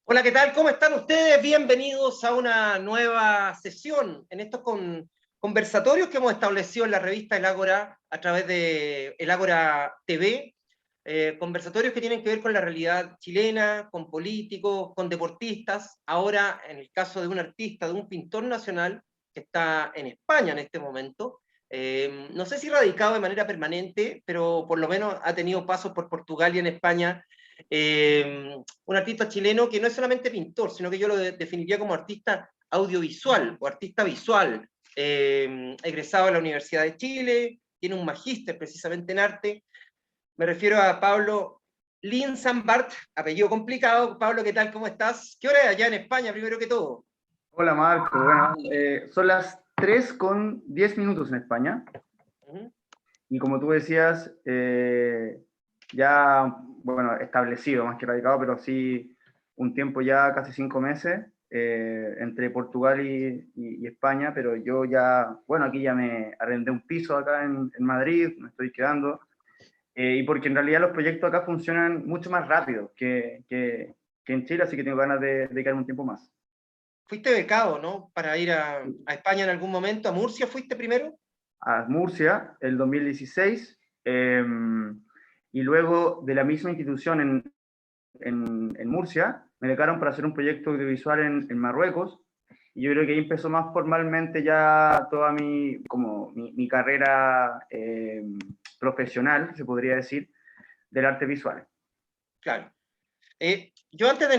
Hola, ¿qué tal? ¿Cómo están ustedes? Bienvenidos a una nueva sesión en estos conversatorios que hemos establecido en la revista El Ágora a través de El Ágora TV. Conversatorios que tienen que ver con la realidad chilena, con políticos, con deportistas. Ahora, en el caso de un artista, de un pintor nacional que está en España en este momento. No sé si radicado de manera permanente, pero por lo menos ha tenido pasos por Portugal y en España. Un artista chileno que no es solamente pintor, sino que yo lo definiría como artista audiovisual o artista visual, egresado de la Universidad de Chile, tiene un magíster precisamente en arte. Me refiero a Pablo Linsambart, apellido complicado. Pablo, ¿qué tal? ¿Cómo estás? ¿Qué hora es allá en España, primero que todo? Hola Marco, bueno, son las 3:10 en España. Y como tú decías, ya, bueno, establecido, más que radicado, pero sí un tiempo ya, casi 5 meses, entre Portugal y España, pero yo ya, bueno, aquí ya me arrendé un piso acá en Madrid, me estoy quedando, y porque en realidad los proyectos acá funcionan mucho más rápido que en Chile, así que tengo ganas de quedarme un tiempo más. Fuiste becado, ¿no? Para ir a España en algún momento. ¿A Murcia fuiste primero? A Murcia, el 2016, y luego de la misma institución en Murcia, me becaron para hacer un proyecto audiovisual en Marruecos, y yo creo que ahí empezó más formalmente ya toda mi carrera profesional, se podría decir, del arte visual. Claro. Yo antes de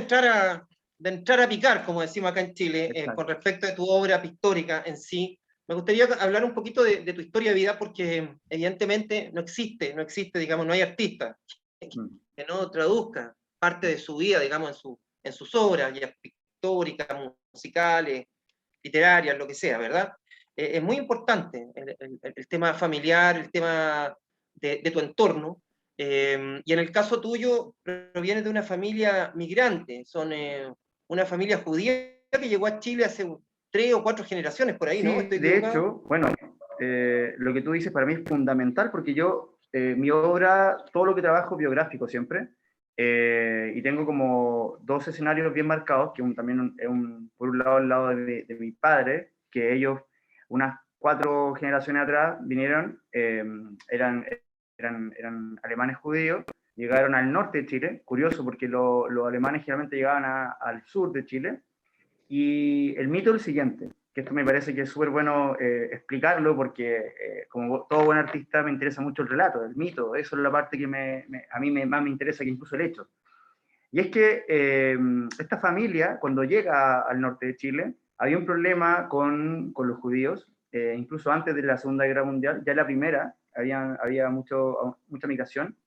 entrar a picar, como decimos acá en Chile, con respecto a tu obra pictórica en sí, me gustaría hablar un poquito de tu historia de vida, porque evidentemente no existe, digamos, no hay artista que no traduzca parte de su vida, digamos, en sus obras, ya pictóricas, musicales, literarias, lo que sea, ¿verdad? Es muy importante el tema familiar, el tema de tu entorno. Y en el caso tuyo, proviene de una familia migrante, son una familia judía que llegó a Chile hace 3 o 4 generaciones por ahí, ¿no? Sí, ¿Estoy de equivocado? hecho, bueno, lo que tú dices para mí es fundamental porque yo, mi obra, todo lo que trabajo biográfico siempre, y tengo como dos escenarios bien marcados, que también es por un lado, al lado de mi padre, que ellos, unas 4 generaciones atrás, vinieron, eran alemanes judíos, llegaron al norte de Chile, curioso porque los alemanes generalmente llegaban al sur de Chile, y el mito es el siguiente, que esto me parece que es súper bueno explicarlo porque como todo buen artista me interesa mucho el relato, el mito, eso es la parte que a mí más me interesa que incluso el hecho. Y es que esta familia, cuando llega al norte de Chile, había un problema con los judíos, incluso antes de la Segunda Guerra Mundial, ya en la primera había mucha migración,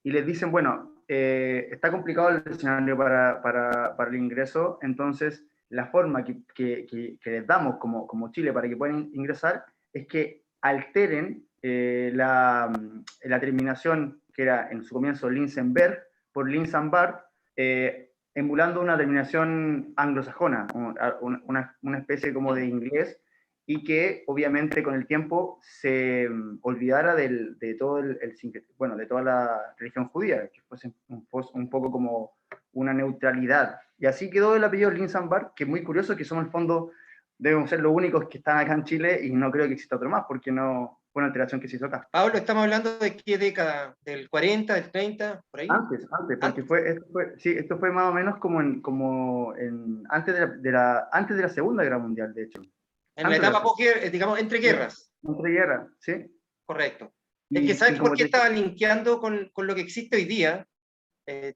y les dicen, bueno, está complicado el escenario para el ingreso, entonces la forma que les damos como Chile para que puedan ingresar es que alteren la terminación que era en su comienzo Linsenberg por Linsambart, emulando una terminación anglosajona, una especie como de inglés, y que obviamente con el tiempo se olvidara de todo de toda la religión judía, que fuese un poco como una neutralidad. Y así quedó el apellido Linsambart, que es muy curioso, que somos en el fondo, debemos ser los únicos que están acá en Chile, y no creo que exista otro más, porque no fue una alteración que se hizo acá. Pablo, estamos hablando de qué década, del 40, del 30, por ahí. Antes, porque esto fue más o menos antes antes de la Segunda Guerra Mundial, de hecho. En la Antes de la etapa, Segunda. digamos, entre Sí, guerras. entre guerras, sí. Correcto. Es que, Y ¿sabes por como qué te estaba linkeando con lo que existe hoy día?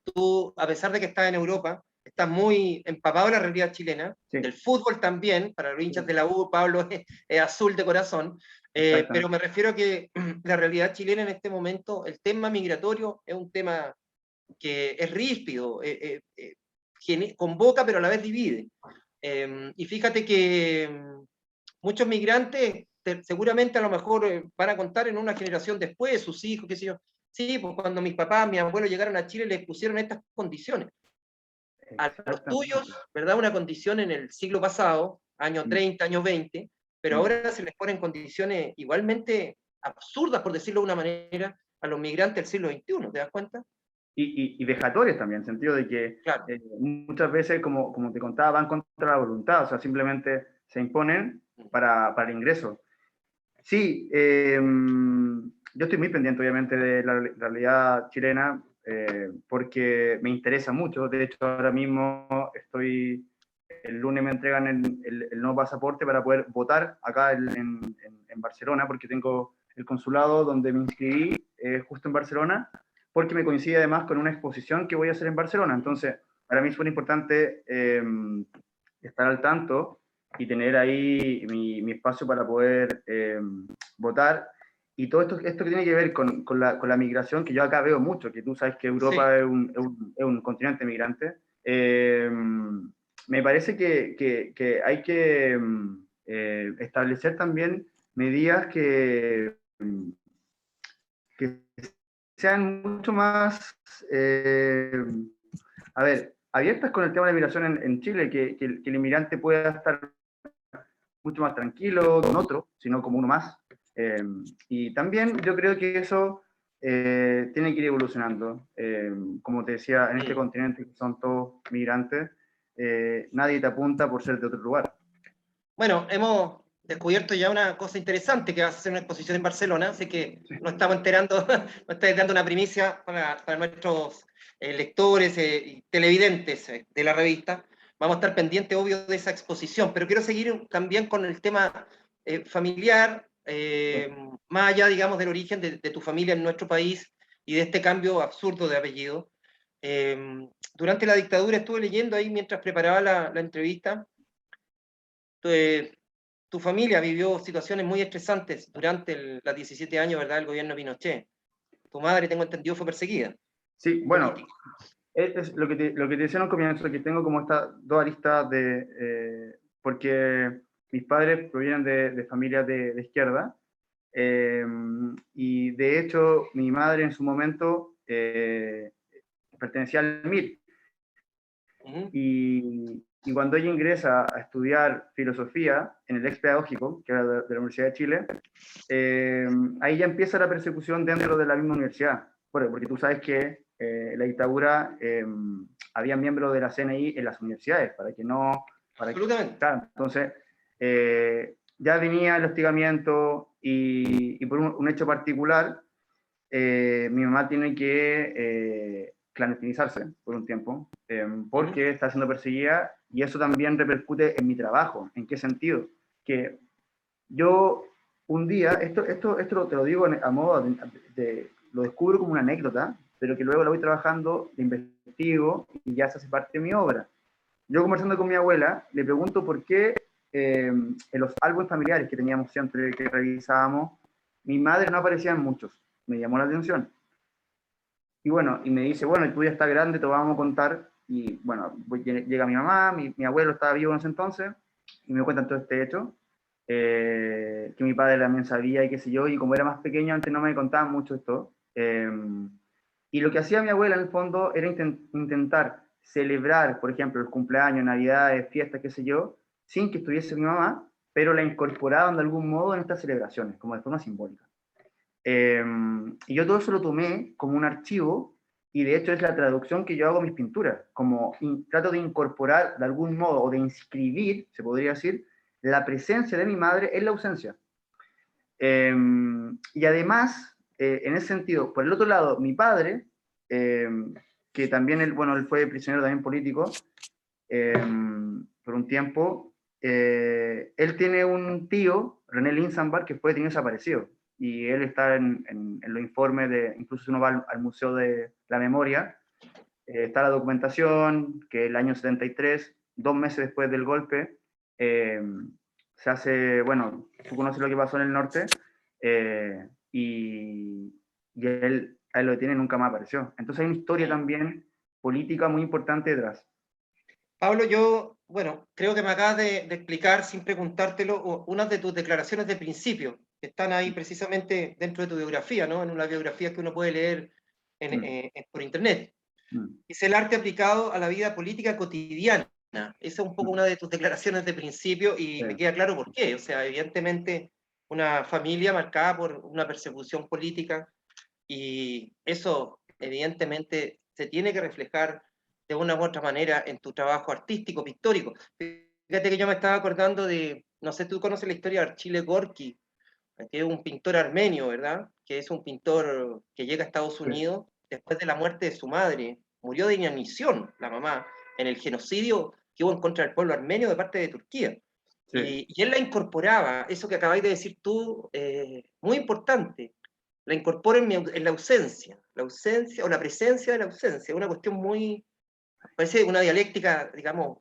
Tú, a pesar de que estás en Europa, estás muy empapado de la realidad chilena, sí, del fútbol también, para los hinchas de la U, Pablo es azul de corazón, pero exactamente. me refiero a que la realidad chilena en este momento, el tema migratorio es un tema que es ríspido, convoca pero a la vez divide. Y fíjate que muchos migrantes seguramente a lo mejor van a contar en una generación después, sus hijos, qué sé yo. Sí, pues cuando mis papás, mis abuelos llegaron a Chile les pusieron estas condiciones. A los tuyos, Exactamente. ¿verdad? Una condición en el siglo pasado, año 30, año 20, pero ahora se les ponen condiciones igualmente absurdas, por decirlo de una manera, a los migrantes del siglo XXI, ¿te das cuenta? y vejatorias también, en el sentido de que Claro. muchas veces, como te contaba, van contra la voluntad, o sea, simplemente se imponen para el ingreso. Sí, yo estoy muy pendiente, obviamente, de la realidad chilena, porque me interesa mucho. De hecho, ahora mismo el lunes me entregan el nuevo pasaporte para poder votar acá en Barcelona, porque tengo el consulado donde me inscribí justo en Barcelona, porque me coincide además con una exposición que voy a hacer en Barcelona. Entonces, para mí es muy importante estar al tanto y tener ahí mi espacio para poder votar. Y todo esto que tiene que ver con la migración, que yo acá veo mucho, que tú sabes que Europa Sí. es un continente migrante, me parece que hay que establecer también medidas que sean mucho más, a ver, abiertas con el tema de la migración en Chile, que el inmigrante pueda estar mucho más tranquilo con otro, sino como uno más. Y también yo creo que eso tiene que ir evolucionando. Como te decía, en este continente que son todos migrantes, nadie te apunta por ser de otro lugar. Bueno, hemos descubierto ya una cosa interesante, que vas a hacer una exposición en Barcelona, así que Sí. nos estamos enterando, nos estáis dando una primicia para nuestros lectores y televidentes de la revista. Vamos a estar pendientes, obvio, de esa exposición, pero quiero seguir también con el tema familiar, más allá, digamos, del origen de tu familia en nuestro país y de este cambio absurdo de apellido. Durante la dictadura estuve leyendo ahí mientras preparaba la entrevista. Tu familia vivió situaciones muy estresantes durante los 17 años, ¿verdad?, del gobierno de Pinochet. Tu madre, tengo entendido, fue perseguida. Sí, bueno, Política. es lo que te decía en un comienzo, que tengo como estas dos aristas porque mis padres provienen de familias de izquierda, y de hecho mi madre en su momento pertenecía al MIR, y cuando ella ingresa a estudiar filosofía en el ex pedagógico, que era de la Universidad de Chile, ahí ya empieza la persecución dentro de la misma universidad. Bueno, porque tú sabes que la dictadura había miembros de la CNI en las universidades, para que no... Absolutamente. Claro, entonces, ya venía el hostigamiento y por un hecho particular, mi mamá tiene que clandestinizarse por un tiempo, porque está siendo perseguida, y eso también repercute en mi trabajo. ¿En qué sentido? Que yo un día, esto te lo digo a modo lo descubro como una anécdota, pero que luego lo voy trabajando, lo investigo y ya se hace parte de mi obra. Yo conversando con mi abuela, le pregunto por qué en los álbumes familiares que teníamos siempre, que revisábamos, mi madre no aparecía en muchos. Me llamó la atención. Y bueno, y me dice, bueno, tú ya estás grande, te vamos a contar. Y bueno, llega mi mamá, mi abuelo estaba vivo en ese entonces, y me cuentan todo este hecho, que mi padre también sabía y qué sé yo, y como era más pequeño, antes no me contaban mucho esto. Y lo que hacía mi abuela en el fondo era intentar celebrar, por ejemplo, el cumpleaños, navidades, fiestas, qué sé yo, sin que estuviese mi mamá, pero la incorporaban de algún modo en estas celebraciones, como de forma simbólica. Y yo todo eso lo tomé como un archivo, y de hecho es la traducción que yo hago a mis pinturas, como trato de incorporar de algún modo, o de inscribir, se podría decir, la presencia de mi madre en la ausencia. Y además, en ese sentido, por el otro lado, mi padre, que también él fue prisionero también político por un tiempo, él tiene un tío, René Linsenberg, que fue detenido desaparecido, y él está en los informes incluso si uno va al Museo de la Memoria, está la documentación que el año 73, 2 meses después del golpe, se hace, bueno, tú conoces lo que pasó en el norte, y a él lo detiene y nunca más apareció. Entonces hay una historia también política muy importante detrás. Pablo, yo, bueno, creo que me acabas de explicar, sin preguntártelo, unas de tus declaraciones de principio, que están ahí precisamente dentro de tu biografía, ¿no? En una biografía que uno puede leer por internet. Es el arte aplicado a la vida política cotidiana. Esa es un poco una de tus declaraciones de principio, y me queda claro por qué. O sea, evidentemente, una familia marcada por una persecución política, y eso evidentemente se tiene que reflejar de una u otra manera en tu trabajo artístico, pictórico. Fíjate que yo me estaba acordando de, no sé, tú conoces la historia de Archile Gorky, que es un pintor armenio, ¿verdad? Que es un pintor que llega a Estados Sí, Unidos después de la muerte de su madre. Murió de inanición, la mamá, en el genocidio que hubo en contra del pueblo armenio de parte de Turquía. sí, Y él la incorporaba, eso que acabáis de decir tú, muy importante, la incorpora en la ausencia o la presencia de la ausencia, una cuestión muy, parece una dialéctica, digamos,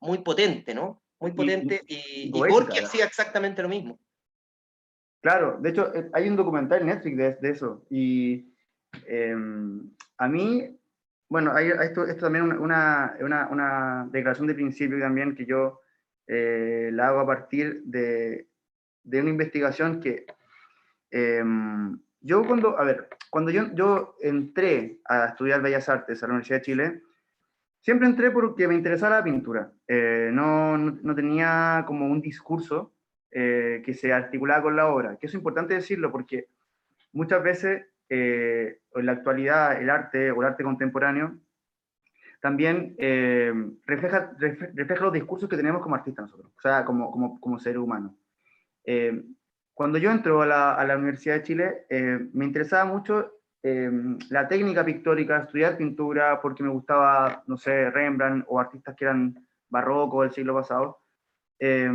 muy potente, ¿no? Muy potente, y y Gorky poética. hacía exactamente lo mismo. Claro, de hecho, hay un documental en Netflix de eso. Y eh, a mí, bueno, esto también es una declaración de principio también que yo la hago a partir de una investigación que eh, yo cuando, a ver, cuando yo entré a estudiar Bellas Artes a la Universidad de Chile, siempre entré porque me interesaba la pintura. No tenía como un discurso que se articulaba con la obra, que eso es importante decirlo porque muchas veces en la actualidad el arte contemporáneo también refleja los discursos que tenemos como artistas nosotros, o sea, como seres humanos. Eh, Cuando yo entro a la Universidad de Chile, me interesaba mucho la técnica pictórica, estudiar pintura, porque me gustaba, no sé, Rembrandt o artistas que eran barrocos del siglo pasado. Eh,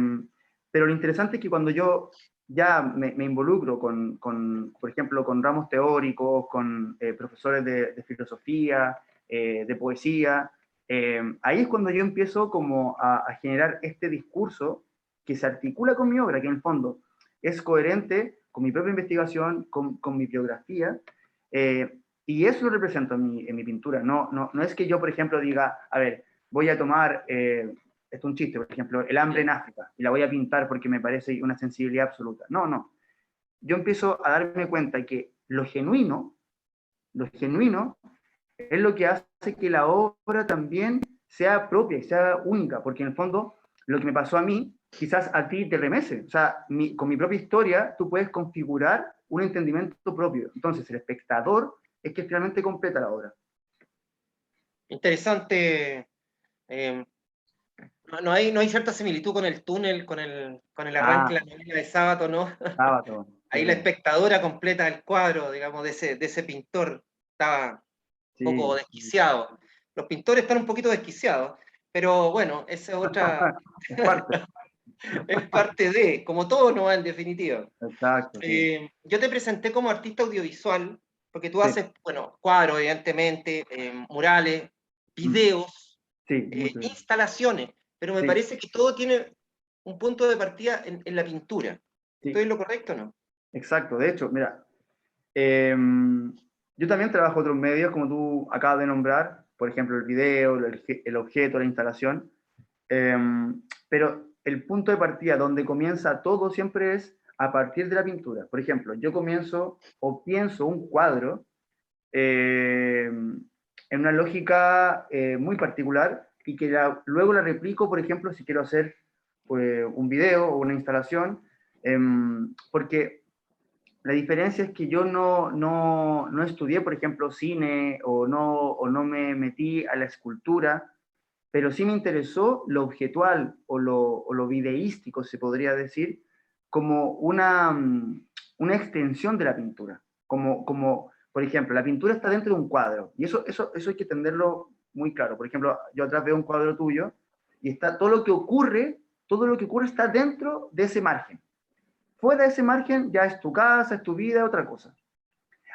pero lo interesante es que cuando yo ya me involucro por ejemplo, con ramos teóricos, con profesores de filosofía, de poesía, ahí es cuando yo empiezo como a generar este discurso que se articula con mi obra, que en el fondo es coherente con mi propia investigación, con mi biografía, y eso lo represento en mi pintura. No es que yo, por ejemplo, diga, a ver, voy a tomar esto es un chiste, por ejemplo, el hambre en África, y la voy a pintar porque me parece una sensibilidad absoluta. No. Yo empiezo a darme cuenta que lo genuino es lo que hace que la obra también sea propia y sea única, porque en el fondo lo que me pasó a mí, quizás a ti te remece. O sea, con mi propia historia tú puedes configurar un entendimiento propio. Entonces el espectador es que finalmente completa la obra. Interesante. eh, no hay cierta similitud con el túnel, con el arranque de Ah, la novela de Sábato, ¿no? sábado. Ahí la Sí, espectadora completa el cuadro, digamos, de ese pintor. Estaba un poco sí. desquiciado. Los pintores están un poquito desquiciados, pero bueno, esa es otra, Es parte. es parte de, como todo no va en definitiva. Exacto, sí. Yo te presenté como artista audiovisual, porque tú Sí, haces, bueno, cuadros, evidentemente, murales, mm, videos, sí, mucho bien. instalaciones, pero me Sí, parece que todo tiene un punto de partida en la pintura. ¿Estoy sí, en lo correcto o no? exacto. De hecho, mira, yo también trabajo otros medios, como tú acabas de nombrar, por ejemplo, el video, el objeto, la instalación, pero el punto de partida donde comienza todo siempre es a partir de la pintura. Por ejemplo, yo comienzo o pienso un cuadro en una lógica muy particular y que luego la replico, por ejemplo, si quiero hacer un video o una instalación, porque la diferencia es que yo no estudié, por ejemplo, cine o no me metí a la escultura, pero sí me interesó lo objetual o lo videístico, se podría decir, como una extensión de la pintura. Por ejemplo, la pintura está dentro de un cuadro, y eso hay que entenderlo muy claro. Por ejemplo, yo atrás veo un cuadro tuyo, y está todo lo que ocurre está dentro de ese margen. Fuera de ese margen ya es tu casa, es tu vida, otra cosa.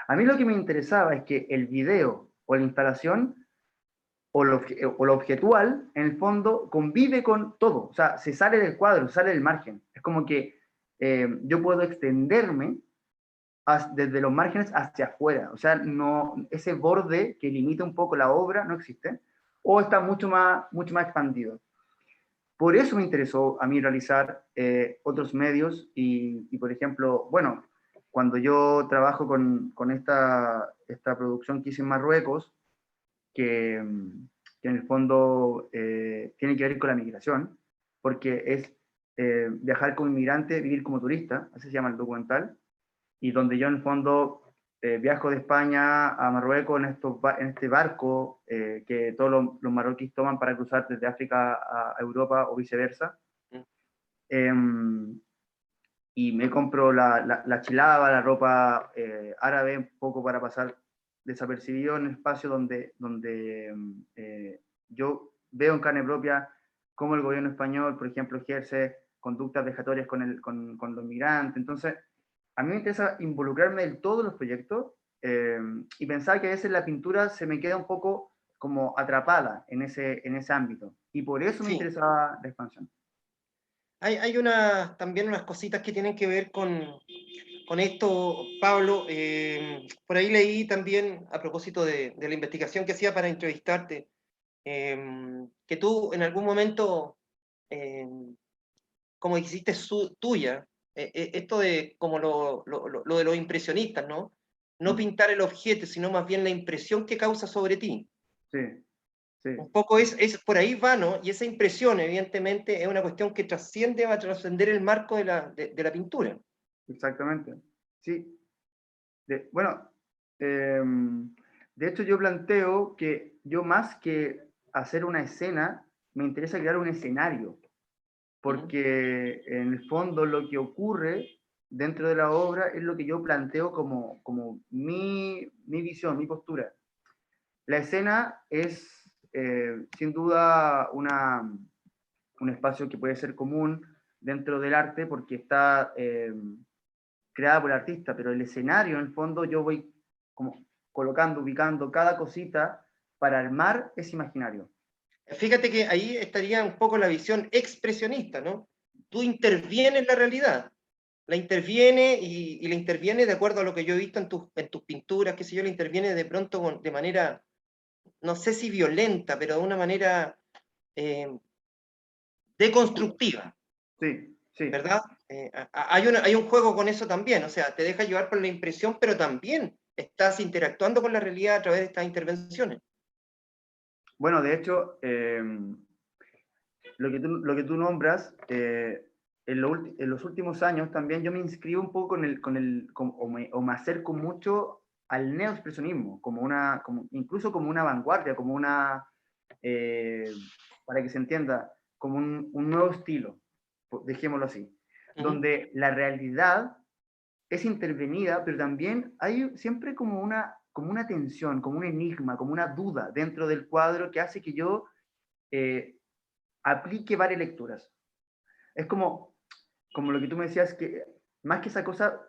A mí lo que me interesaba es que el video o la instalación o lo objetual, en el fondo, convive con todo. O sea, se sale del cuadro, sale del margen. Es como que yo puedo extenderme desde los márgenes hacia afuera. O sea, no, ese borde que limita un poco la obra no existe. O está mucho más expandido. Por eso me interesó a mí realizar otros medios por ejemplo, bueno, cuando yo trabajo con esta producción que hice en Marruecos, que, que en el fondo tiene que ver con la migración, porque es viajar como inmigrante, vivir como turista, así se llama el documental, y donde yo en el fondo viajo de España a Marruecos en este barco que todos los marroquíes toman para cruzar desde África a Europa o viceversa. Y me compro la chilaba, la ropa árabe, un poco para pasar desapercibido en un espacio donde yo veo en carne propia cómo el gobierno español, por ejemplo, ejerce conductas vejatorias con los migrantes. Entonces, a mí me interesa involucrarme en todos los proyectos y pensar que a veces la pintura se me queda un poco como atrapada en ese ámbito. Y por eso me Sí. interesaba la expansión. Hay también unas cositas que tienen que ver con esto, Pablo. Por ahí leí también, a propósito de la investigación que hacía para entrevistarte, que tú en algún momento, como hiciste tuya, esto de como lo de los impresionistas, ¿no? No pintar el objeto, sino más bien la impresión que causa sobre ti. Sí, sí. Un poco es por ahí va, ¿no? Y esa impresión, evidentemente, es una cuestión que trasciende, va a trascender el marco de la pintura. Exactamente. Sí. Bueno, de hecho yo planteo que yo más que hacer una escena, me interesa crear un escenario, porque en el fondo lo que ocurre dentro de la obra es lo que yo planteo como mi visión, mi postura. La escena es sin duda un espacio que puede ser común dentro del arte porque está creada por el artista, pero el escenario, en el fondo, yo voy como colocando, ubicando cada cosita para armar ese imaginario. Fíjate que ahí estaría un poco la visión expresionista, ¿no? Tú intervienes la realidad, la interviene y la interviene de acuerdo a lo que yo he visto en tus pinturas, qué sé yo, la interviene de pronto de manera, no sé si violenta, pero de una manera deconstructiva. Sí, sí. ¿Verdad? Hay un juego con eso también, o sea, te deja llevar por la impresión, pero también estás interactuando con la realidad a través de estas intervenciones. Bueno, de hecho, lo que tú nombras, en los últimos años también yo me inscribo un poco o me acerco mucho al neoexpresionismo, incluso como una vanguardia, para que se entienda, como un nuevo estilo, dejémoslo así, donde la realidad es intervenida, pero también hay siempre como una tensión, como un enigma, como una duda dentro del cuadro que hace que yo eh, aplique varias lecturas. Es como lo que tú me decías, que más que esa cosa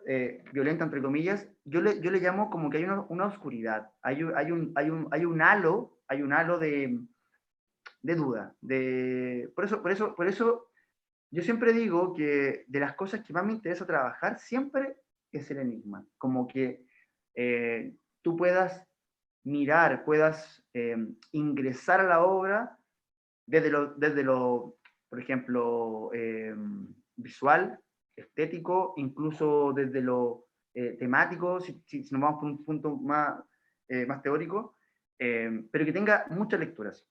violenta, entre comillas, yo le llamo como que hay una oscuridad, hay un halo de duda. Por eso yo siempre digo que de las cosas que más me interesa trabajar siempre es el enigma. Como que tú puedas mirar, puedas ingresar a la obra desde lo por ejemplo, visual, estético, incluso desde lo temático, si nos vamos por un punto más teórico, pero que tenga muchas lecturas.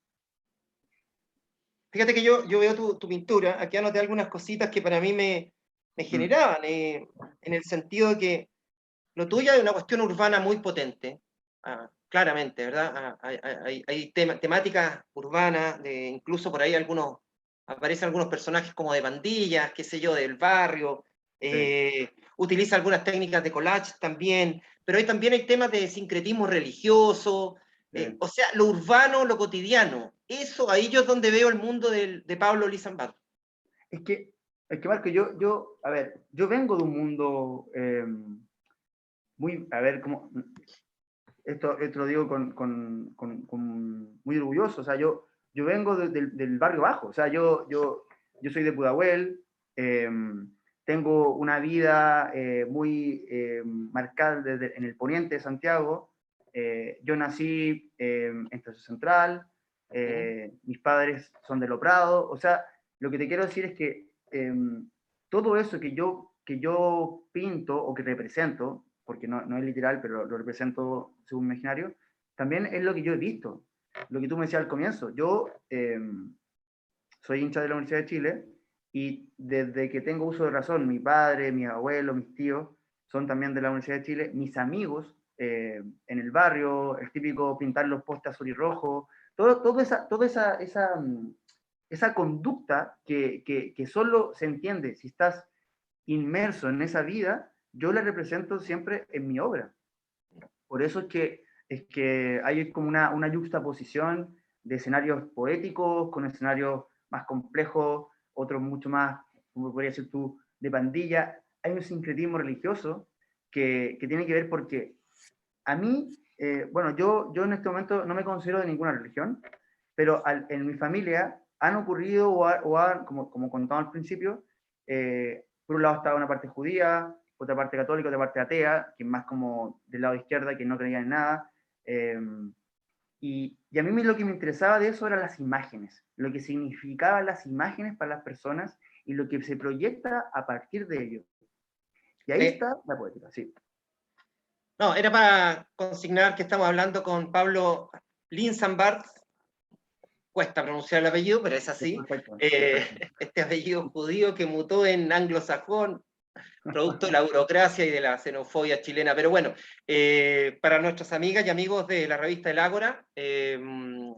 Fíjate que yo veo tu pintura, aquí anoté algunas cositas que para mí me generaban, en el sentido de que lo tuyo es una cuestión urbana muy potente, claramente, ¿verdad? Hay temáticas urbanas, incluso por ahí aparecen algunos personajes como de pandillas, qué sé yo, del barrio, utiliza algunas técnicas de collage también, pero también hay temas de sincretismo religioso, o sea, lo urbano, lo cotidiano. Eso, ahí yo es donde veo el mundo de Pablo Lizambar. Es que, Marco, a ver, yo vengo de un mundo muy, a ver, esto lo digo con muy orgulloso, o sea, yo vengo del barrio bajo, o sea, yo soy de Pudahuel, tengo una vida muy marcada en el poniente de Santiago, yo nací en Estación Central, mis padres son de Lo Prado, o sea, lo que te quiero decir es que todo eso que yo pinto o que represento, porque no es literal, pero lo represento según mi imaginario, también es lo que yo he visto. Lo que tú me decías al comienzo. Yo soy hincha de la Universidad de Chile y desde que tengo uso de razón, mi padre, mi abuelo, mis tíos son también de la Universidad de Chile. Mis amigos en el barrio, el típico pintar los postes azul y rojo, toda esa conducta que solo se entiende si estás inmerso en esa vida, yo la represento siempre en mi obra. Por eso es que hay como una yuxtaposición de escenarios poéticos con escenarios más complejos, otros mucho más, como podría decir tú, de pandilla. Hay un sincretismo religioso que tiene que ver porque a mí, bueno, yo en este momento no me considero de ninguna religión, pero en mi familia han ocurrido, como contaba al principio, por un lado estaba una parte judía, otra parte católica, otra parte atea, que es más como del lado izquierda, que no creía en nada. Eh, y a mí lo que me interesaba de eso eran las imágenes, lo que significaban las imágenes para las personas y lo que se proyecta a partir de ello. Y ahí está la poética, sí. No, era para consignar que estamos hablando con Pablo Linsenbart, cuesta pronunciar el apellido, pero es así. Perfecto. Este apellido judío que mutó en anglosajón, producto de la burocracia y de la xenofobia chilena. Pero bueno, para nuestras amigas y amigos de la revista El Ágora, es un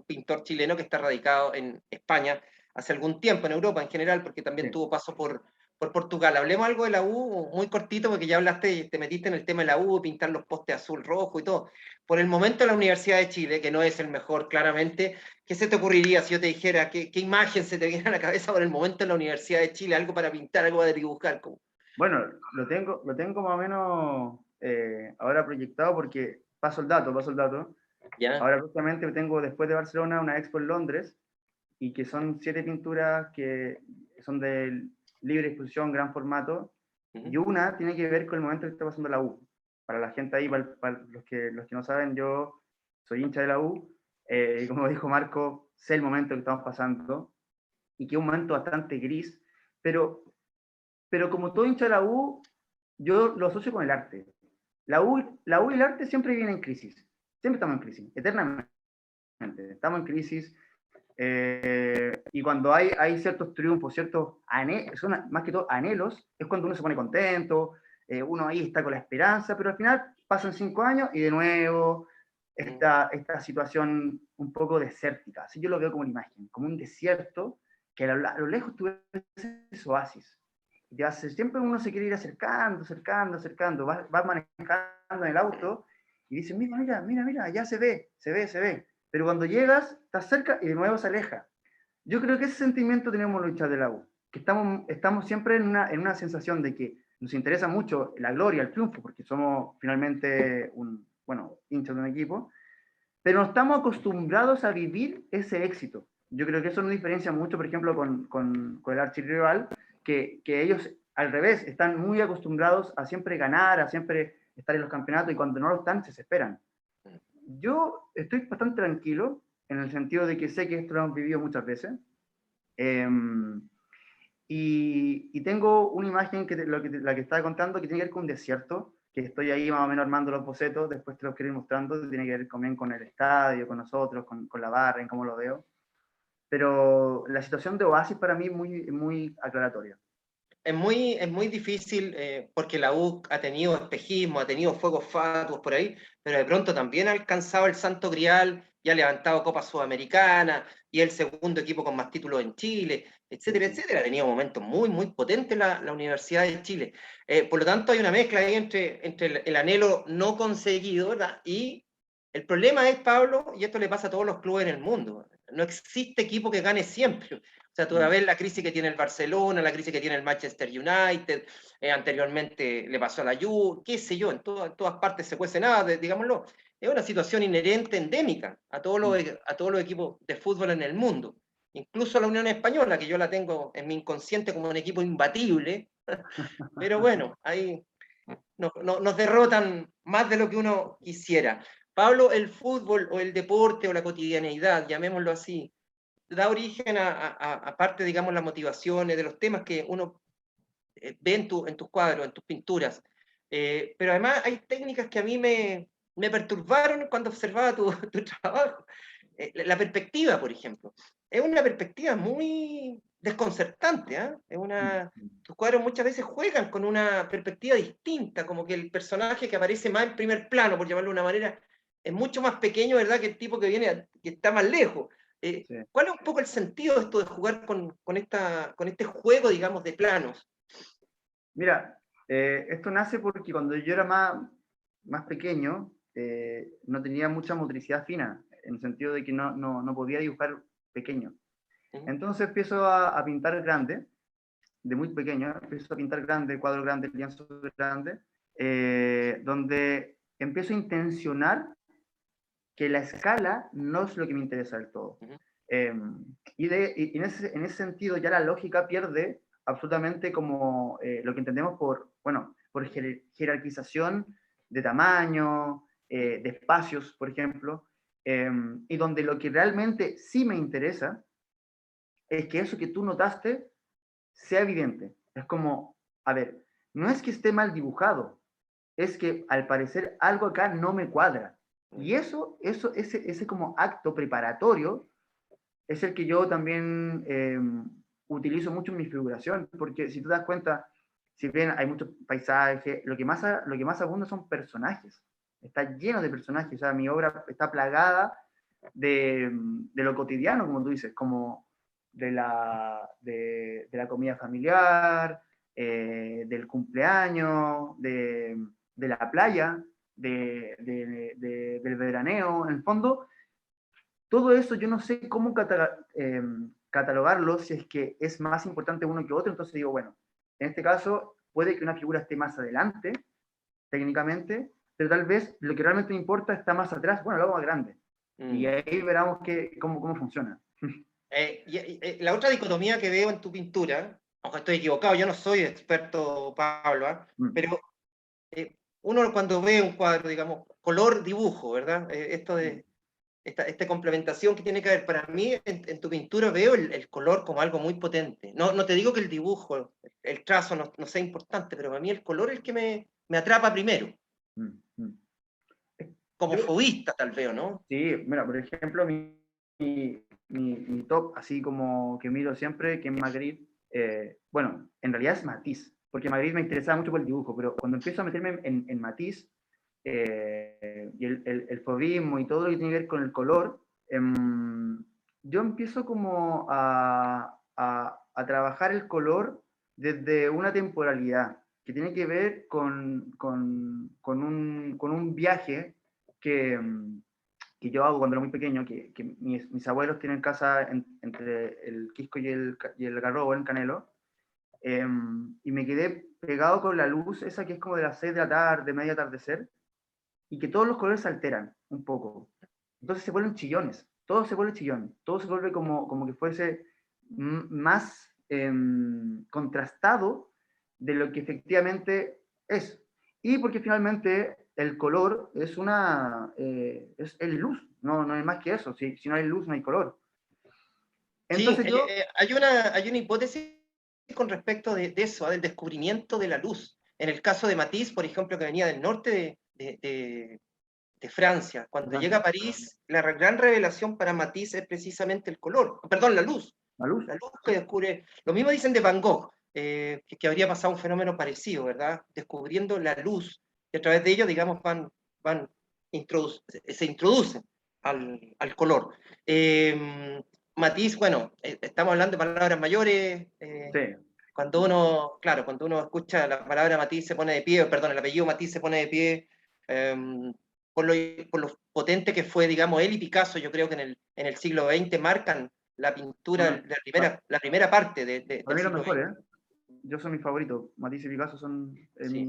pintor chileno que está radicado en España hace algún tiempo, en Europa en general, porque también tuvo paso por Portugal. Hablemos algo de la U, muy cortito, porque ya hablaste, te metiste en el tema de la U, pintar los postes azul, rojo y todo. Por el momento la Universidad de Chile, que no es el mejor, claramente, ¿qué se te ocurriría si yo te dijera qué imagen se te viene a la cabeza por el momento en la Universidad de Chile? Algo para pintar, algo para dibujar. Como... Bueno, lo tengo más o menos ahora proyectado porque paso el dato. ¿Ya? Ahora justamente tengo después de Barcelona una expo en Londres y que son 7 pinturas que son de libre exposición, gran formato, y una tiene que ver con el momento que está pasando la U. Para la gente ahí, para los que no saben, yo soy hincha de la U, y como dijo Marco, sé el momento que estamos pasando, y que es un momento bastante gris, pero como todo hincha de la U, yo lo asocio con el arte. La U y el arte siempre vienen en crisis, siempre estamos en crisis, eternamente. Estamos en crisis, y cuando hay ciertos triunfos, ciertos anhelos, son más que todo anhelos, es cuando uno se pone contento, uno ahí está con la esperanza, pero al final pasan 5 años y de nuevo esta situación un poco desértica. Así yo lo veo como una imagen, como un desierto que a lo lejos tú ves ese oasis. Siempre uno se quiere ir acercando, vas manejando en el auto y dices, mira, ya se ve. Pero cuando llegas, estás cerca y de nuevo se aleja. Yo creo que ese sentimiento tenemos los hinchas de la U, que estamos siempre en una sensación de que nos interesa mucho la gloria, el triunfo, porque somos finalmente hinchas de un equipo, pero no estamos acostumbrados a vivir ese éxito. Yo creo que eso nos diferencia mucho, por ejemplo, con el archirrival, que ellos al revés, están muy acostumbrados a siempre ganar, a siempre estar en los campeonatos, y cuando no lo están, se desesperan. Yo estoy bastante tranquilo, en el sentido de que sé que esto lo hemos vivido muchas veces, y tengo una imagen la que estaba contando, que tiene que ver con un desierto, que estoy ahí más o menos armando los bocetos, después te los quiero ir mostrando, tiene que ver también con el estadio, con nosotros, con la barra, en cómo lo veo. Pero la situación de Oasis para mí es muy aclaratoria. Es muy difícil, porque la U ha tenido espejismo, ha tenido fuegos fatuos por ahí, pero de pronto también ha alcanzado el Santo Grial y ha levantado Copa Sudamericana y el segundo equipo con más títulos en Chile, etcétera, etcétera. Ha tenido momentos muy potentes la Universidad de Chile. Por lo tanto, hay una mezcla ahí entre el anhelo no conseguido, ¿verdad? Y el problema es, Pablo, y esto le pasa a todos los clubes en el mundo, no existe equipo que gane siempre. O sea, tú vas a ver la crisis que tiene el Barcelona, la crisis que tiene el Manchester United, anteriormente le pasó a la Juve, qué sé yo, en todas partes se cuece nada, digámoslo. Es una situación inherente, endémica a todos los equipos de fútbol en el mundo. Incluso la Unión Española, que yo la tengo en mi inconsciente como un equipo imbatible, pero bueno, ahí nos derrotan más de lo que uno quisiera. Pablo, el fútbol o el deporte o la cotidianeidad, llamémoslo así, da origen a parte, digamos, las motivaciones de los temas que uno ve en tus cuadros, en tus pinturas. Pero además hay técnicas que a mí me perturbaron cuando observaba tu trabajo. La perspectiva, por ejemplo. Es una perspectiva muy desconcertante, ¿ah? Tus cuadros muchas veces juegan con una perspectiva distinta, como que el personaje que aparece más en primer plano, por llamarlo de una manera, es mucho más pequeño, ¿verdad?, que el tipo que viene, que está más lejos. Sí. ¿Cuál es un poco el sentido de esto de jugar con este juego, digamos, de planos? Mira, esto nace porque cuando yo era más pequeño, no tenía mucha motricidad fina, en el sentido de que no podía dibujar pequeño. Ujú. Entonces empiezo a pintar grande, de muy pequeño, empiezo a pintar grande, cuadros grandes, lienzos grandes, donde empiezo a intencionar que la escala no es lo que me interesa del todo. Ujú. Y en ese sentido ya la lógica pierde absolutamente como lo que entendemos por, bueno, por jerarquización de tamaño, de espacios, por ejemplo, y donde lo que realmente sí me interesa es que eso que tú notaste sea evidente. Es como, a ver, no es que esté mal dibujado, es que al parecer algo acá no me cuadra. Y ese como acto preparatorio es el que yo también utilizo mucho en mi figuración, porque si tú te das cuenta, si bien hay muchos paisajes, lo que más abunda son personajes. Está lleno de personajes, o sea, mi obra está plagada de lo cotidiano, como tú dices, como de la comida familiar, del cumpleaños, de la playa, del veraneo. En el fondo, todo eso yo no sé cómo catalogarlo, si es que es más importante uno que otro. Entonces digo, bueno, en este caso puede que una figura esté más adelante, técnicamente, pero tal vez lo que realmente me importa está más atrás, bueno, lo hago más grande. Y Mm. ahí veremos cómo funciona. La otra dicotomía que veo en tu pintura, aunque estoy equivocado, yo no soy experto, Pablo, ¿ah? Mm, Pero uno cuando ve un cuadro, digamos, color, dibujo, ¿verdad? Esto mm. de esta complementación que tiene que haber, para mí, en tu pintura veo el color como algo muy potente. No te digo que el dibujo, el trazo no sea importante, pero para mí el color es el que me atrapa primero, Mm, mm. como Yo, fobista tal vez, ¿no? sí, mira, por ejemplo, mi top, así como que miro siempre, que es Magritte, bueno, en realidad es Matisse, porque Magritte me interesaba mucho por el dibujo, pero cuando empiezo a meterme en Matisse, y el fobismo y todo lo que tiene que ver con el color, yo empiezo como a trabajar el color desde una temporalidad que tiene que ver con un viaje que, que yo hago cuando era muy pequeño, que mis abuelos tienen casa entre el Quisco y el Garrobo, en Canelo, y me quedé pegado con la luz esa que es como de las 6 de la tarde, media atardecer, y que todos los colores se alteran un poco. Entonces se vuelven chillones, todo se vuelve chillón, todo se vuelve como que fuese más contrastado de lo que efectivamente es. Y porque finalmente el color es luz, no hay más que eso. Si no hay luz, no hay color. Sí, Entonces yo, hay una hipótesis con respecto de eso, del descubrimiento de la luz. En el caso de Matisse, por ejemplo, que venía del norte de Francia, cuando llega Francia, a París, la gran revelación para Matisse es precisamente el color, perdón, la luz. la luz. La luz que descubre, lo mismo dicen de Van Gogh, que habría pasado un fenómeno parecido, ¿verdad? Descubriendo la luz, y a través de ello, digamos, van se introducen al color. Matisse, bueno, estamos hablando de palabras mayores, Sí, cuando uno escucha la palabra Matisse se pone de pie, perdón, el apellido Matisse se pone de pie, eh, por lo potente que fue, digamos, él y Picasso. Yo creo que en el siglo XX marcan la pintura, bueno, la primera parte para del mí lo siglo mejor, ¿eh? XX. Yo soy mi favorito. Matisse y Picasso son Sí.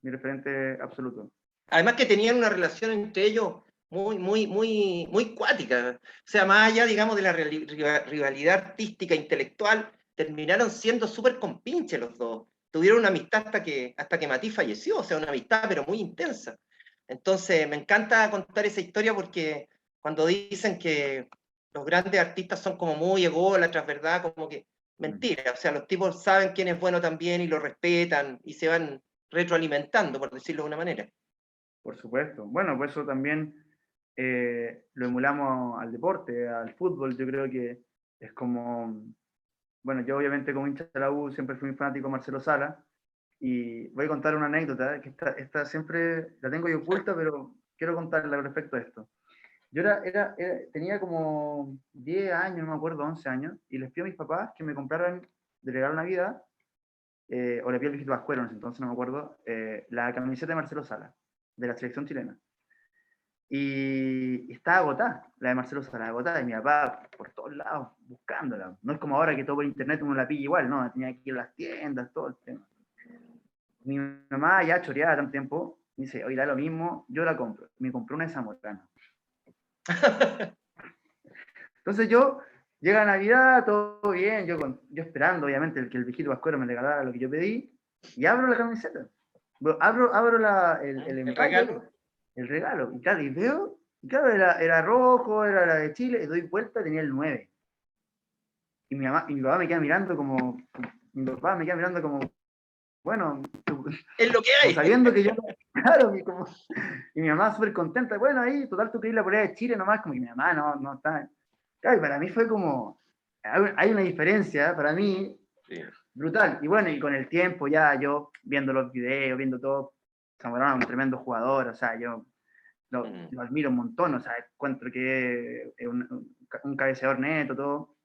mi referente absoluto. Además que tenían una relación entre ellos muy cuática. O sea, más allá, digamos, de la rivalidad artística, intelectual, terminaron siendo súper compinches los dos. Tuvieron una amistad hasta que Matisse falleció, o sea, una amistad pero muy intensa. Entonces, me encanta contar esa historia porque cuando dicen que los grandes artistas son como muy ególatras, ¿verdad? Como que Mm, mentira. O sea, los tipos saben quién es bueno también y lo respetan y se van retroalimentando, por decirlo de una manera. por supuesto. Bueno, pues eso también lo emulamos al deporte, al fútbol. Yo creo que es como bueno, yo obviamente como hincha de la U siempre fui un fanático de Marcelo Sala, y voy a contar una anécdota, que esta siempre la tengo yo oculta, pero quiero contarla respecto a esto. Yo tenía como 10 años, no me acuerdo, 11 años, y les pido a mis papás que me compraran de regalo Navidad, o le pido al viejito Pascuero en ese entonces, no me acuerdo, la camiseta de Marcelo Sala, de la selección chilena. Y estaba agotada, la de Marcelo Sala, agotada, y mi papá por todos lados buscándola. No es como ahora que todo por internet uno la pilla igual, no, tenía que ir a las tiendas, todo el tema. Mi mamá ya choreaba tanto tiempo, me dice, oye, da lo mismo, yo la compro. Me compró una de Zamorano. Entonces llega Navidad, todo bien, yo esperando, obviamente, que el viejito Pascuero me regalara lo que yo pedí, y abro la camiseta. Abro el ¿El empaque, regalo? el regalo, y claro, y veo, y claro, era rojo, era la de Chile, y doy vuelta, tenía el 9. Y mi papá me queda mirando como, bueno, Es lo que como hay. sabiendo que yo, claro, y mi mamá súper contenta, bueno, ahí, total, tú querías la polera de Chile nomás, como que mi mamá no está. Claro, y para mí fue como, hay una diferencia, para mí, Sí. brutal. Y bueno, y con el tiempo ya yo viendo los videos, viendo todo, Zamorano es un tremendo jugador, o sea, yo lo admiro un montón, o sea, encuentro que es un cabeceador neto, todo,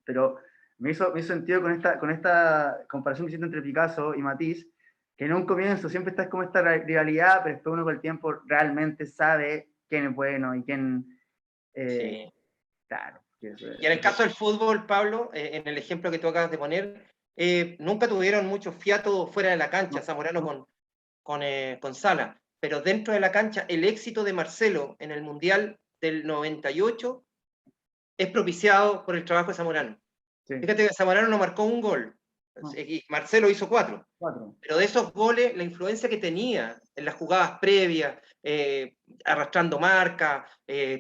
pero me hizo sentido con esta comparación que hiciste entre Picasso y Matisse, que en un comienzo siempre está como esta rivalidad, pero después uno con el tiempo realmente sabe quién es bueno y quién, Sí. claro. Y en el caso del fútbol, Pablo, en el ejemplo que tú acabas de poner, nunca tuvieron mucho fiato fuera de la cancha, No, Zamorano no, con Sala, pero dentro de la cancha, el éxito de Marcelo en el Mundial del 98 es propiciado por el trabajo de Zamorano. sí, Fíjate que Zamorano no marcó un gol, no, y Marcelo hizo 4. 4. Pero de esos goles, la influencia que tenía en las jugadas previas, arrastrando marca,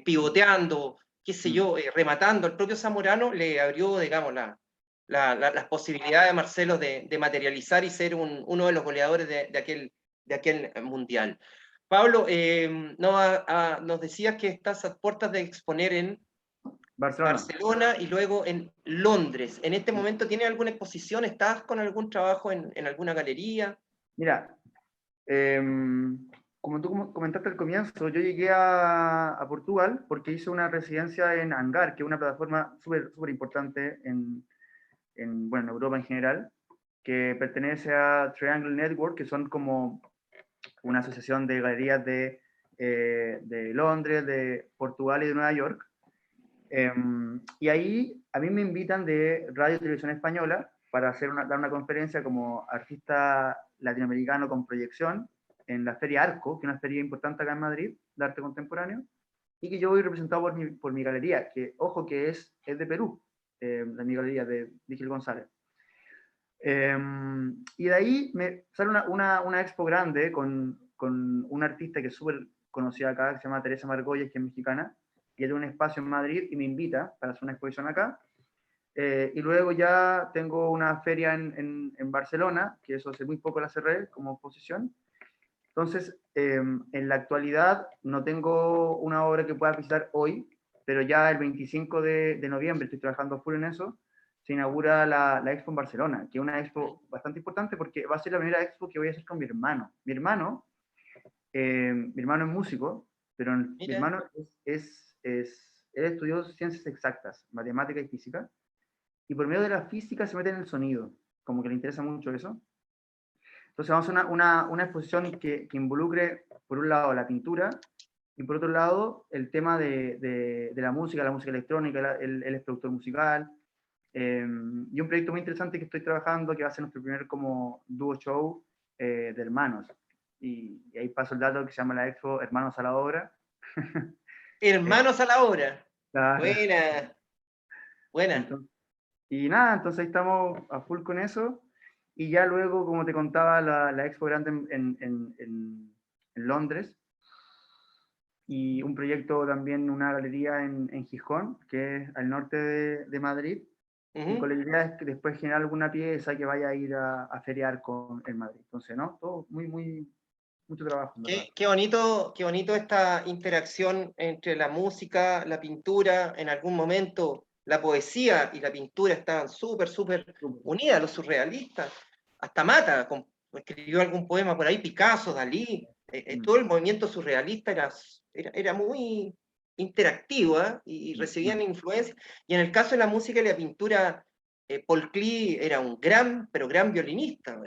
pivoteando, qué sé yo, rematando, el propio Zamorano le abrió, digamos, las posibilidades a Marcelo de materializar y ser uno de los goleadores de aquel mundial. Pablo, nos decías que estás a puertas de exponer en Barcelona. Barcelona y luego en Londres. ¿En este momento tienes alguna exposición? ¿Estás con algún trabajo en alguna galería? Mira, como tú comentaste al comienzo, yo llegué a Portugal porque hice una residencia en Angar, que es una plataforma súper importante bueno, en Europa en general, que pertenece a Triangle Network, que son como una asociación de galerías de Londres, de Portugal y de Nueva York. Y ahí a mí me invitan de Radio y Televisión Española para dar una conferencia como artista latinoamericano con proyección en la Feria Arco, que es una feria importante acá en Madrid, de arte contemporáneo, y que yo voy representado por mi galería, que ojo que es de Perú, de mi galería de Vigil González. Y de ahí me sale una expo grande con una artista que es súper conocida acá, que se llama Teresa Margolles, que es mexicana, y tiene un espacio en Madrid y me invita para hacer una exposición acá. Y luego ya tengo una feria en Barcelona, que eso hace muy poco la cerré como exposición. Entonces, en la actualidad no tengo una obra que pueda visitar hoy, pero ya el 25 de noviembre, estoy trabajando full en eso, se inaugura la expo en Barcelona, que es una expo bastante importante porque va a ser la primera expo que voy a hacer con mi hermano. Mi hermano es músico, pero mi Mira, hermano él estudió ciencias exactas, matemática y física, y por medio de la física se mete en el sonido, como que le interesa mucho eso. Entonces vamos a hacer una exposición que involucre, por un lado, la pintura, y por otro lado, el tema de la música electrónica, él es productor musical, y un proyecto muy interesante que estoy trabajando, que va a ser nuestro primer como dúo show de hermanos. Y ahí paso el dato que se llama la expo Hermanos a la Obra. hermanos a la obra. Claro. Buena, buena. Entonces, y nada, entonces ahí estamos a full con eso. Y ya luego, como te contaba, la expo grande en Londres. Y un proyecto también, una galería en Gijón, que es al norte de Madrid. Y con la idea es que después generar alguna pieza que vaya a ir a feriar en Madrid. Entonces, ¿no? Todo mucho trabajo, en verdad. Qué bonito esta interacción entre la música, la pintura, en algún momento la poesía y la pintura estaban súper unidas, los surrealistas, hasta Mata escribió algún poema por ahí, Picasso, Dalí, todo el movimiento surrealista era muy interactivo, ¿eh? Y recibían influencia. Y en el caso de la música y la pintura, Paul Klee era un pero gran violinista.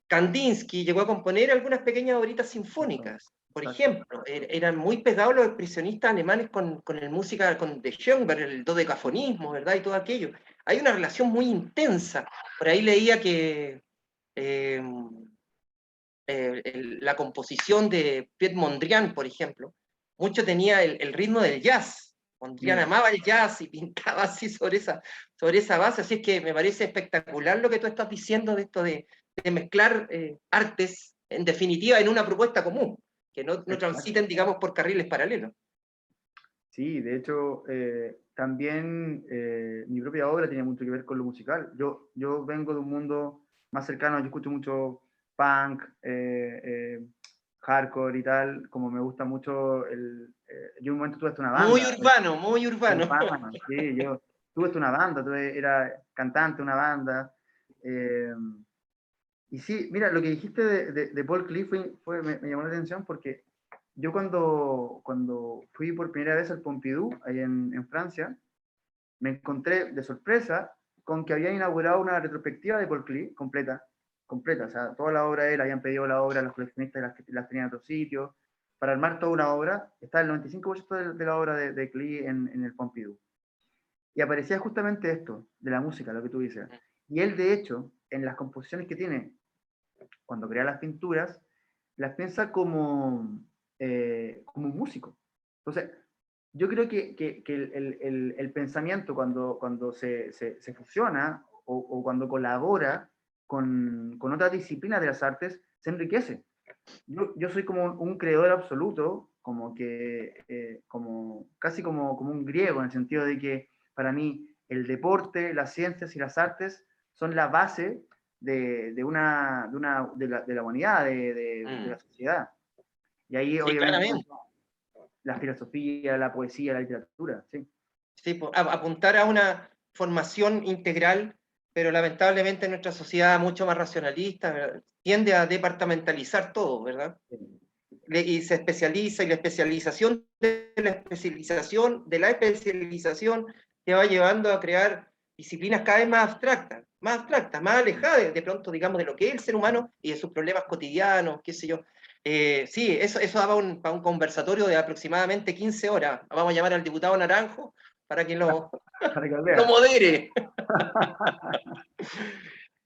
Kandinsky llegó a componer algunas pequeñas obritas sinfónicas. Por ejemplo, eran muy pegados los expresionistas alemanes con el música de Schoenberg, el dodecafonismo, ¿verdad? Y todo aquello. Hay una relación muy intensa. Por ahí leía que la composición de Piet Mondrian, por ejemplo, mucho tenía el ritmo del jazz. Mondrian amaba el jazz y pintaba así sobre esa base. Así es que me parece espectacular lo que tú estás diciendo de esto de mezclar artes, en definitiva, en una propuesta común, que no transiten, digamos, por carriles paralelos. Sí, de hecho, también mi propia obra tiene mucho que ver con lo musical. Yo vengo de un mundo más cercano, yo escucho mucho punk, hardcore y tal, como me gusta mucho yo un momento tuve hasta una Muy banda. urbano, muy urbano. Sí, yo tuve hasta una banda, era cantante de una banda. Y sí, mira, lo que dijiste de Paul Klee me llamó la atención porque yo cuando fui por primera vez al Pompidou, ahí en Francia, me encontré de sorpresa con que habían inaugurado una retrospectiva de Paul Klee completa, o sea, toda la obra de él, habían pedido la obra a los coleccionistas las tenían en otro sitio, para armar toda una obra, está el 95% de la obra de Klee en el Pompidou. Y aparecía justamente esto, de la música, lo que tú dices. Y él, de hecho, en las composiciones que tiene, cuando crea las pinturas, las piensa como un músico. Entonces, yo creo que el pensamiento cuando se fusiona o cuando colabora con otras disciplinas de las artes, se enriquece. Yo soy como un creador absoluto, casi como un griego, en el sentido de que para mí el deporte, las ciencias y las artes son la base de la humanidad, de la sociedad. Y ahí, Sí, obviamente, claramente. la filosofía, la poesía, la literatura, sí. Sí, apuntar a una formación integral, pero lamentablemente nuestra sociedad mucho más racionalista, ¿verdad? Tiende a departamentalizar todo, ¿verdad? Y se especializa, y la especialización de la especialización de la especialización te va llevando a crear disciplinas cada vez más abstractas, más alejadas de pronto, digamos, de lo que es el ser humano y de sus problemas cotidianos, qué sé yo. Sí, eso daba para un conversatorio de aproximadamente 15 horas. Vamos a llamar al diputado Naranjo para que lo modere.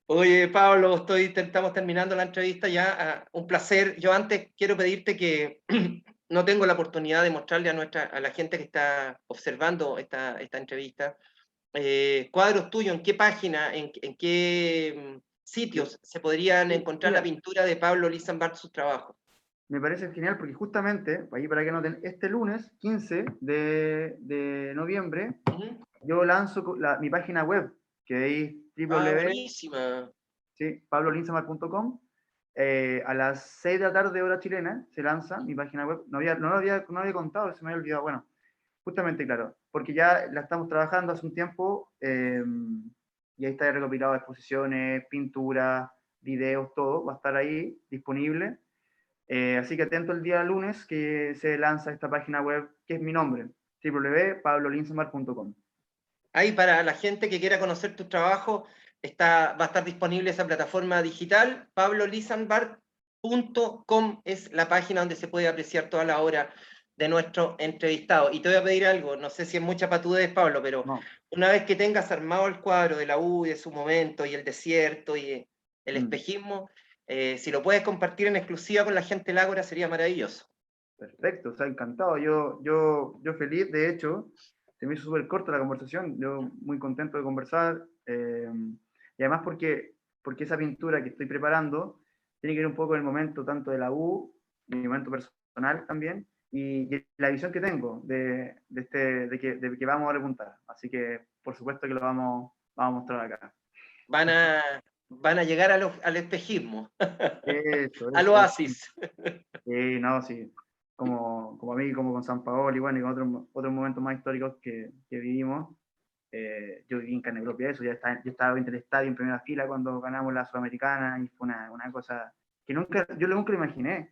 Oye, Pablo, estamos terminando la entrevista ya. Un placer. Yo antes quiero pedirte que no tengo la oportunidad de mostrarle a la gente que está observando esta entrevista cuadros tuyos, en qué página, en qué sitios se podrían encontrar la pintura de Pablo Lisambard, sus trabajos. Me parece genial porque justamente, ahí para que noten, este lunes 15 de noviembre, yo lanzo mi página web, que es www.pablolinsamar.com. A las 6 de la tarde, hora chilena, se lanza mi página web. No lo había contado, se me había olvidado. Bueno, justamente, claro, porque ya la estamos trabajando hace un tiempo y ahí está recopilado exposiciones, pinturas, videos, todo. Va a estar ahí disponible. Así que atento el día lunes que se lanza esta página web, que es mi nombre, www.pablolinsamar.com. Ahí para la gente que quiera conocer tu trabajo, va a estar disponible esa plataforma digital, pablolisanbart.com es la página donde se puede apreciar toda la obra de nuestro entrevistado. Y te voy a pedir algo, no sé si es mucha patudez, Pablo, pero una vez que tengas armado el cuadro de la U, de su momento, y el desierto, y el espejismo, si lo puedes compartir en exclusiva con la gente del Ágora, sería maravilloso. Perfecto, o sea, encantado. Yo feliz, de hecho, se me hizo súper corta la conversación, yo muy contento de conversar, y además porque esa pintura que estoy preparando tiene que ver un poco en el momento tanto de la U, mi momento personal también, y la visión que tengo de que vamos a repuntar. Así que, por supuesto que lo vamos a mostrar acá. Van a llegar al espejismo, Eso, al oasis. Sí, no, sí. Como a mí, como con San Paolo y bueno, y con otros momentos más históricos que vivimos. Yo viví en carne propia eso, yo estaba en el estadio en primera fila cuando ganamos la Sudamericana y fue una cosa que yo nunca lo imaginé.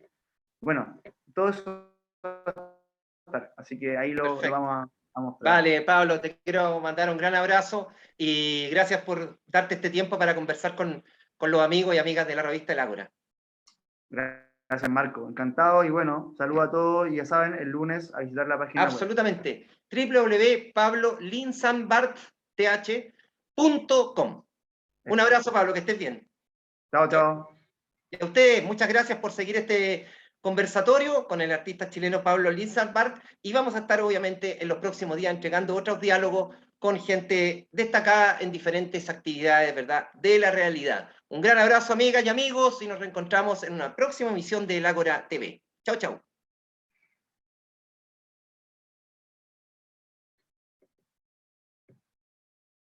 Bueno, todo eso, así que ahí lo vamos a mostrar. Vale, Pablo, te quiero mandar un gran abrazo y gracias por darte este tiempo para conversar con los amigos y amigas de la revista El Ágora. Gracias, Marco. Encantado y bueno, saludo a todos y ya saben, el lunes a visitar la página Absolutamente. www.pablolinsanbarth.com. Un abrazo, Pablo, que estés bien. Chao, chao. Y a ustedes, muchas gracias por seguir este conversatorio con el artista chileno Pablo Linsanbarth y vamos a estar obviamente en los próximos días entregando otros diálogos con gente destacada en diferentes actividades, ¿verdad?, de la realidad. Un gran abrazo, amigas y amigos, y nos reencontramos en una próxima emisión de El Ágora TV. Chau, chau.